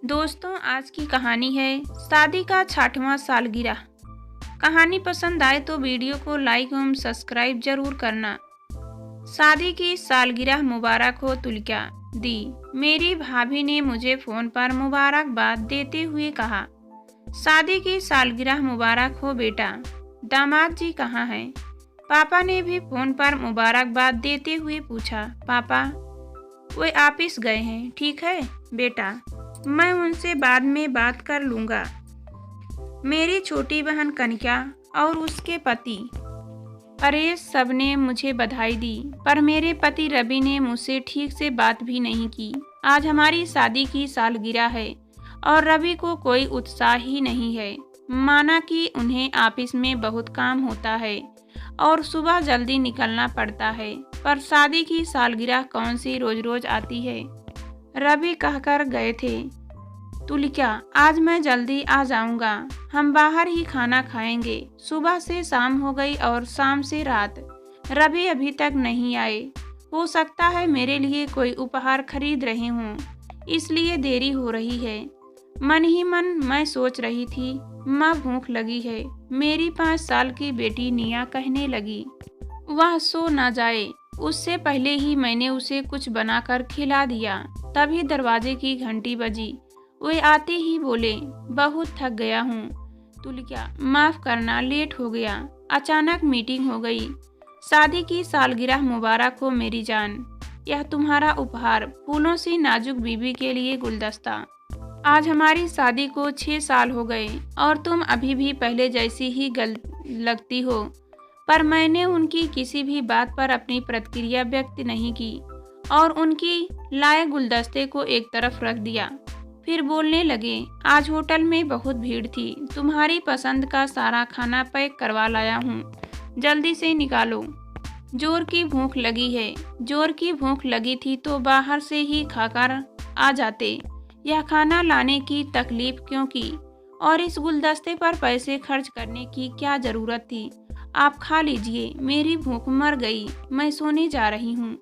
दोस्तों, आज की कहानी है शादी का 60वां सालगिरह। कहानी पसंद आए तो वीडियो को लाइक एवं सब्सक्राइब जरूर करना। शादी की सालगिरह मुबारक हो तुलिका दी। मेरी भाभी ने मुझे फोन पर मुबारकबाद देते हुए कहा, शादी की सालगिरह मुबारक हो बेटा। दामाद जी कहाँ हैं? पापा ने भी फोन पर मुबारकबाद देते हुए पूछा। पापा वे ऑफिस गए हैं। ठीक है बेटा, मैं उनसे बाद में बात कर लूँगा। मेरी छोटी बहन कनिका और उसके पति परेश सब ने मुझे बधाई दी, पर मेरे पति रवि ने मुझसे ठीक से बात भी नहीं की। आज हमारी शादी की सालगिरह है और रवि को कोई उत्साह ही नहीं है। माना कि उन्हें ऑफिस में बहुत काम होता है और सुबह जल्दी निकलना पड़ता है, पर शादी की सालगिरह कौन सी रोज रोज आती है। रवि कहकर गए थे, तुलिका आज मैं जल्दी आ जाऊंगा, हम बाहर ही खाना खाएंगे। सुबह से शाम हो गई और शाम से रात, रवि अभी तक नहीं आए। हो सकता है मेरे लिए कोई उपहार खरीद रहे हों, इसलिए देरी हो रही है। मन ही मन मैं सोच रही थी, माँ भूख लगी है। मेरी 5 साल की बेटी निया कहने लगी वह सो ना जाए, उससे पहले ही मैंने उसे कुछ बनाकर खिला दिया। तभी दरवाजे की घंटी बजी। वे आते ही बोले, बहुत थक गया हूँ तुलिका, माफ करना लेट हो गया। अचानक मीटिंग हो गई। शादी की सालगिरह मुबारक हो मेरी जान। यह तुम्हारा उपहार, फूलों से नाजुक बीबी के लिए गुलदस्ता। आज हमारी शादी को 6 साल हो गए और तुम अभी भी पहले जैसी ही लगती हो। पर मैंने उनकी किसी भी बात पर अपनी प्रतिक्रिया व्यक्त नहीं की और उनकी लाए गुलदस्ते को एक तरफ रख दिया। फिर बोलने लगे, आज होटल में बहुत भीड़ थी, तुम्हारी पसंद का सारा खाना पैक करवा लाया हूँ, जल्दी से निकालो। जोर की भूख लगी है। जोर की भूख लगी थी तो बाहर से ही खाकर आ जाते। यह खाना लाने की तकलीफ क्यों की और इस गुलदस्ते पर पैसे खर्च करने की क्या जरूरत थी। आप खा लीजिए, मेरी भूख मर गई, मैं सोने जा रही हूँ।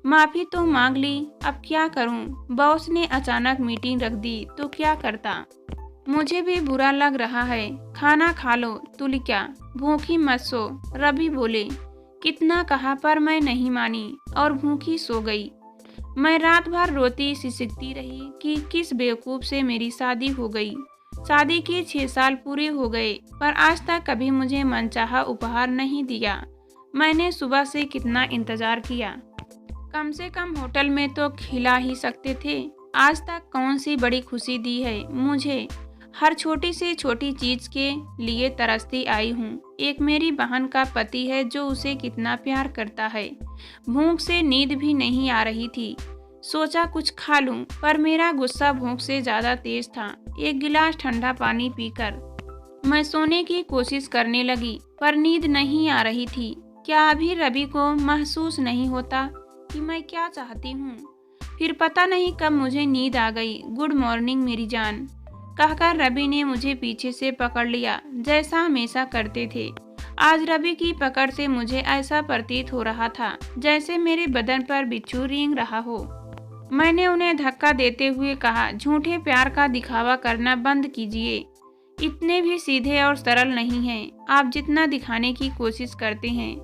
माफी तो मांग ली, अब क्या करूं? बॉस ने अचानक मीटिंग रख दी तो क्या करता। मुझे भी बुरा लग रहा है। खाना खा लो तुलिका, भूखी मत सो। रवि बोले, कितना कहा पर मैं नहीं मानी और भूखी सो गई। मैं रात भर रोती सिसकती रही कि किस बेवकूफ से मेरी शादी हो गई। शादी के 6 साल पूरे हो गए, पर आज तक कभी मुझे मनचाहा उपहार नहीं दिया। मैंने सुबह से कितना इंतजार किया, कम से कम होटल में तो खिला ही सकते थे। आज तक कौन सी बड़ी खुशी दी है मुझे। हर छोटी से छोटी चीज के लिए तरसती आई हूँ। एक मेरी बहन का पति है जो उसे कितना प्यार करता है। भूख से नींद भी नहीं आ रही थी। सोचा कुछ खा लूं, पर मेरा गुस्सा भूख से ज्यादा तेज था। एक गिलास ठंडा पानी पीकर मैं सोने की कोशिश करने लगी, पर नींद नहीं आ रही थी। क्या अभी रवि को महसूस नहीं होता कि मैं क्या चाहती हूँ? फिर पता नहीं कब मुझे नींद आ गई। गुड मॉर्निंग मेरी जान कहकर रवि ने मुझे पीछे से पकड़ लिया, जैसा हमेशा करते थे। आज रवि की पकड़ से मुझे ऐसा प्रतीत हो रहा था जैसे मेरे बदन पर बिच्छू रेंग रहा हो। मैंने उन्हें धक्का देते हुए कहा, झूठे प्यार का दिखावा करना बंद कीजिए। इतने भी सीधे और सरल नहीं हैं आप जितना दिखाने की कोशिश करते हैं।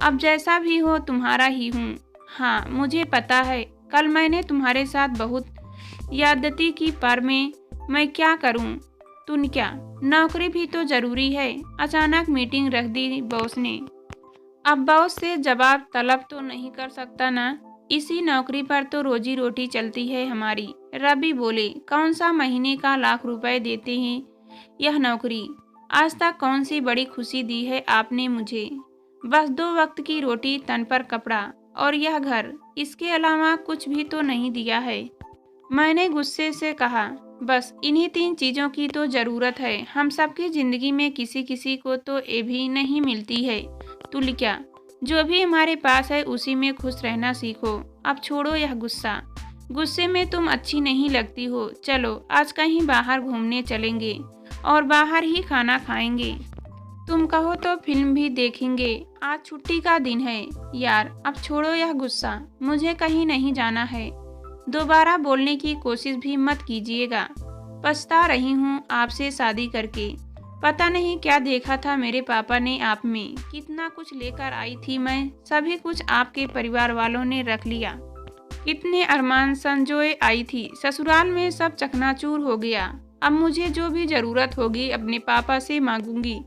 अब जैसा भी हो तुम्हारा ही हूँ। हाँ, मुझे पता है कल मैंने तुम्हारे साथ बहुत यादती की, पर मैं क्या करूं? तुनिका, नौकरी भी तो जरूरी है। अचानक मीटिंग रख दी बॉस ने। अब बॉस से जवाब तलब तो नहीं कर सकता ना, इसी नौकरी पर तो रोजी रोटी चलती है हमारी। रवि बोले, कौन सा महीने का लाख रुपए देते हैं यह नौकरी? आज तक कौन सी बड़ी खुशी दी है आपने मुझे? बस 2 वक्त की रोटी, तन पर कपड़ा और यह घर, इसके अलावा कुछ भी तो नहीं दिया है। मैंने गुस्से से कहा, बस इन्हीं 3 चीजों की तो जरूरत है। हम सबकी जिंदगी में किसी किसी को तो ये भी नहीं मिलती है तुलिका। जो भी हमारे पास है उसी में खुश रहना सीखो। अब छोड़ो यह गुस्सा। गुस्से में तुम अच्छी नहीं लगती हो। चलो आज कहीं बाहर घूमने चलेंगे और बाहर ही खाना खाएंगे। तुम कहो तो फिल्म भी देखेंगे। आज छुट्टी का दिन है यार। अब छोड़ो यह गुस्सा, मुझे कहीं नहीं जाना है। दोबारा बोलने की कोशिश भी मत कीजिएगा। पछता रही हूँ आपसे शादी करके। पता नहीं क्या देखा था मेरे पापा ने आप में, कितना कुछ लेकर आई थी मैं, सभी कुछ आपके परिवार वालों ने रख लिया। कितने अरमान संजोए आई थी, ससुराल में सब चकनाचूर हो गया। अब मुझे जो भी जरूरत होगी अपने पापा से मांगूंगी।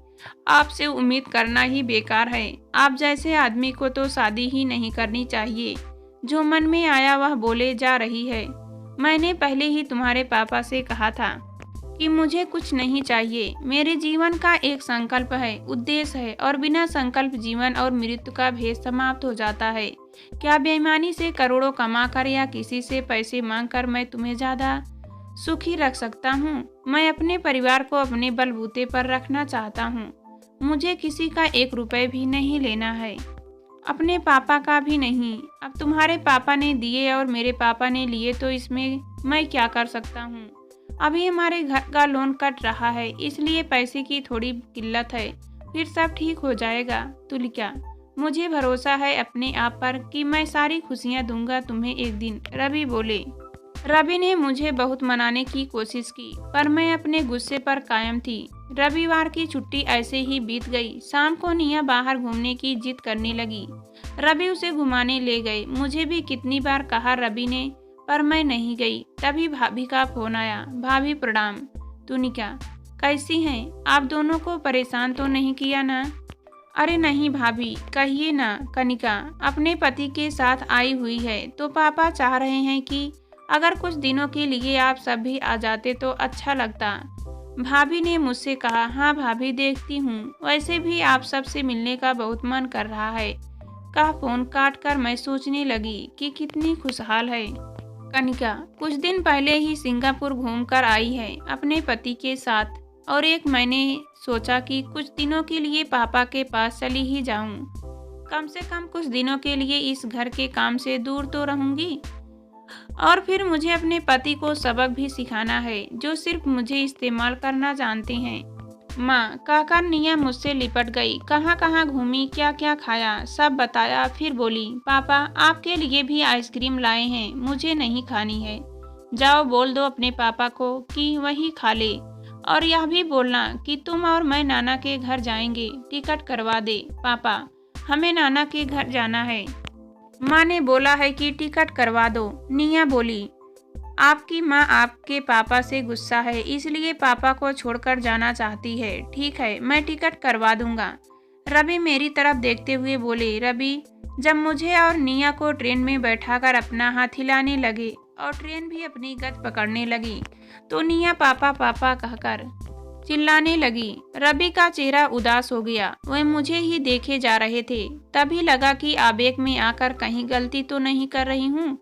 आपसे उम्मीद करना ही बेकार है। आप जैसे आदमी को तो शादी ही नहीं करनी चाहिए। जो मन में आया वह बोले जा रही है। मैंने पहले ही तुम्हारे पापा से कहा था कि मुझे कुछ नहीं चाहिए। मेरे जीवन का एक संकल्प है, उद्देश्य है, और बिना संकल्प जीवन और मृत्यु का भेद समाप्त हो जाता है। क्या बेईमानी से करोड़ों कमाकर या किसी से पैसे मांगकर मैं तुम्हें ज्यादा सुखी रख सकता हूँ? मैं अपने परिवार को अपने बलबूते पर रखना चाहता हूँ। मुझे किसी का 1 रुपए भी नहीं लेना है, अपने पापा का भी नहीं। अब तुम्हारे पापा ने दिए और मेरे पापा ने लिए तो इसमें मैं क्या कर सकता हूँ? अभी हमारे घर का लोन कट रहा है, इसलिए पैसे की थोड़ी किल्लत है, फिर सब ठीक हो जाएगा। तुलिका, मुझे भरोसा है अपने आप पर कि मैं सारी खुशियाँ दूंगा तुम्हें एक दिन, रवि बोले। रवि ने मुझे बहुत मनाने की कोशिश की, पर मैं अपने गुस्से पर कायम थी। रविवार की छुट्टी ऐसे ही बीत गई। शाम को निया बाहर घूमने की जिद करने लगी। रवि उसे घुमाने ले गए। मुझे भी कितनी बार कहा रवि ने, पर मैं नहीं गई। तभी भाभी का फोन आया। भाभी प्रणाम। तुनिका, कैसी हैं? आप दोनों को परेशान तो नहीं किया ना? अरे नहीं भाभी, कहिए ना। कनिका अपने पति के साथ आई हुई है, तो पापा चाह रहे हैं कि अगर कुछ दिनों के लिए आप सब भी आ जाते तो अच्छा लगता। भाभी ने मुझसे कहा। हाँ भाभी, देखती हूँ। वैसे भी आप सब से मिलने का बहुत मन कर रहा है। का फोन काट कर मैं सोचने लगी कि कितनी खुशहाल है कनिका। कुछ दिन पहले ही सिंगापुर घूमकर आई है अपने पति के साथ, और एक मैंने सोचा कि कुछ दिनों के लिए पापा के पास चली ही जाऊं। कम से कम कुछ दिनों के लिए इस घर के काम से दूर तो रहूंगी, और फिर मुझे अपने पति को सबक भी सिखाना है जो सिर्फ मुझे इस्तेमाल करना जानते हैं। माँ, कहकर निया मुझसे लिपट गई। कहाँ कहाँ घूमी, क्या क्या खाया, सब बताया। फिर बोली, पापा आपके लिए भी आइसक्रीम लाए हैं, मुझे नहीं खानी है। जाओ बोल दो अपने पापा को कि वही खा ले, और यह भी बोलना कि तुम और मैं नाना के घर जाएंगे, टिकट करवा दे। पापा, हमें नाना के घर जाना है। माँ ने बोला है कि टिकट करवा दो। निया बोली, आपकी माँ आपके पापा से गुस्सा है, इसलिए पापा को छोड़कर जाना चाहती है। ठीक है, मैं टिकट करवा दूंगा। रवि मेरी तरफ देखते हुए बोले। रवि जब मुझे और निया को ट्रेन में बैठाकर अपना हाथ हिलाने लगे और ट्रेन भी अपनी गति पकड़ने लगी, तो निया पापा पापा कहकर चिल्लाने लगी। रवि का चेहरा उदास हो गया। वह मुझे ही देखे जा रहे थे। तभी लगा कि आवेग में आकर कहीं गलती तो नहीं कर रही हूँ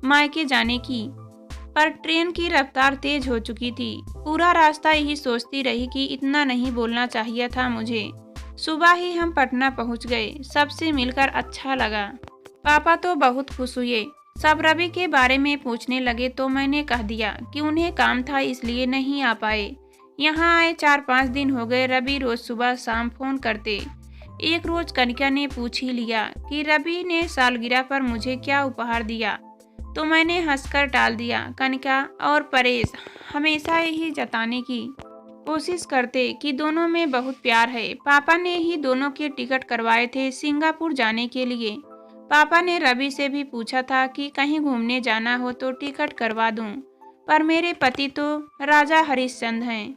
मायके जाने की, पर ट्रेन की रफ्तार तेज हो चुकी थी। पूरा रास्ता यही सोचती रही कि इतना नहीं बोलना चाहिए था मुझे। सुबह ही हम पटना पहुंच गए। सबसे मिलकर अच्छा लगा। पापा तो बहुत खुश हुए। सब रवि के बारे में पूछने लगे, तो मैंने कह दिया कि उन्हें काम था इसलिए नहीं आ पाए। यहाँ आए 4-5 दिन हो गए। रवि रोज सुबह शाम फोन करते। एक रोज कनिका ने पूछ ही लिया कि रवि ने सालगिरह पर मुझे क्या उपहार दिया, तो मैंने हंसकर टाल दिया। कनिका और परेश हमेशा यही जताने की कोशिश करते कि दोनों में बहुत प्यार है। पापा ने ही दोनों के टिकट करवाए थे सिंगापुर जाने के लिए। पापा ने रवि से भी पूछा था कि कहीं घूमने जाना हो तो टिकट करवा दूं, पर मेरे पति तो राजा हरिश्चंद्र हैं,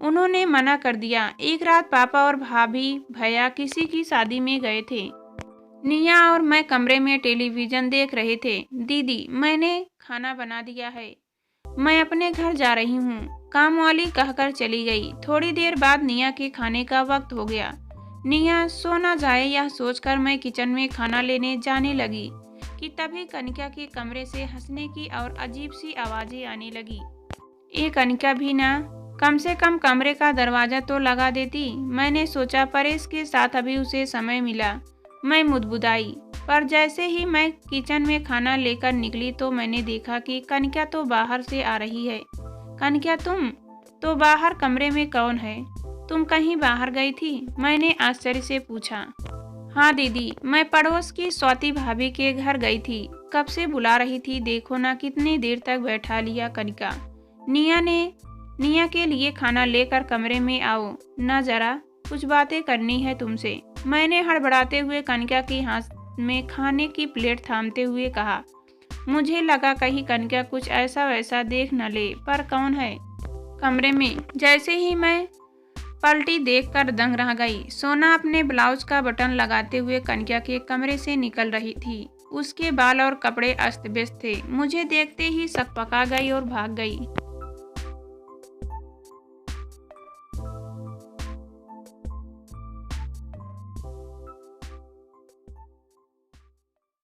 उन्होंने मना कर दिया। एक रात पापा और भाभी भैया किसी की शादी में गए थे। निया और मैं कमरे में टेलीविजन देख रहे थे। दीदी, मैंने खाना बना दिया है, मैं अपने घर जा रही हूँ, काम वाली कहकर चली गई। थोड़ी देर बाद निया के खाने का वक्त हो गया। निया सो न जाए यह सोचकर मैं किचन में खाना लेने जाने लगी कि तभी कनिका के कमरे से हंसने की और अजीब सी आवाजें आने लगी। ये कनिका भी ना, कम से कम कमरे का दरवाजा तो लगा देती। मैंने सोचा परेश के साथ अभी उसे समय मिला। मैं मुदमुदाई, पर जैसे ही मैं किचन में खाना लेकर निकली तो मैंने देखा कि कनिका तो बाहर से आ रही है। कनिका, तुम तो बाहर, कमरे में कौन है? तुम कहीं बाहर गई थी? मैंने आश्चर्य से पूछा। हाँ दीदी, मैं पड़ोस की स्वाति भाभी के घर गई थी, कब से बुला रही थी, देखो ना कितनी देर तक बैठा लिया। कनिका, निया ने निया के लिए खाना लेकर कमरे में आओ न, जरा कुछ बातें करनी है तुमसे। मैंने हड़बड़ाते हुए कनका के हाथ में खाने की प्लेट थामते हुए कहा। मुझे लगा कहीं कनका कुछ ऐसा वैसा देख न ले, पर कौन है कमरे में। जैसे ही मैं पलटी देखकर दंग रह गई। सोना अपने ब्लाउज का बटन लगाते हुए कनका के कमरे से निकल रही थी। उसके बाल और कपड़े अस्त व्यस्त थे। मुझे देखते ही सकपका गई और भाग गई।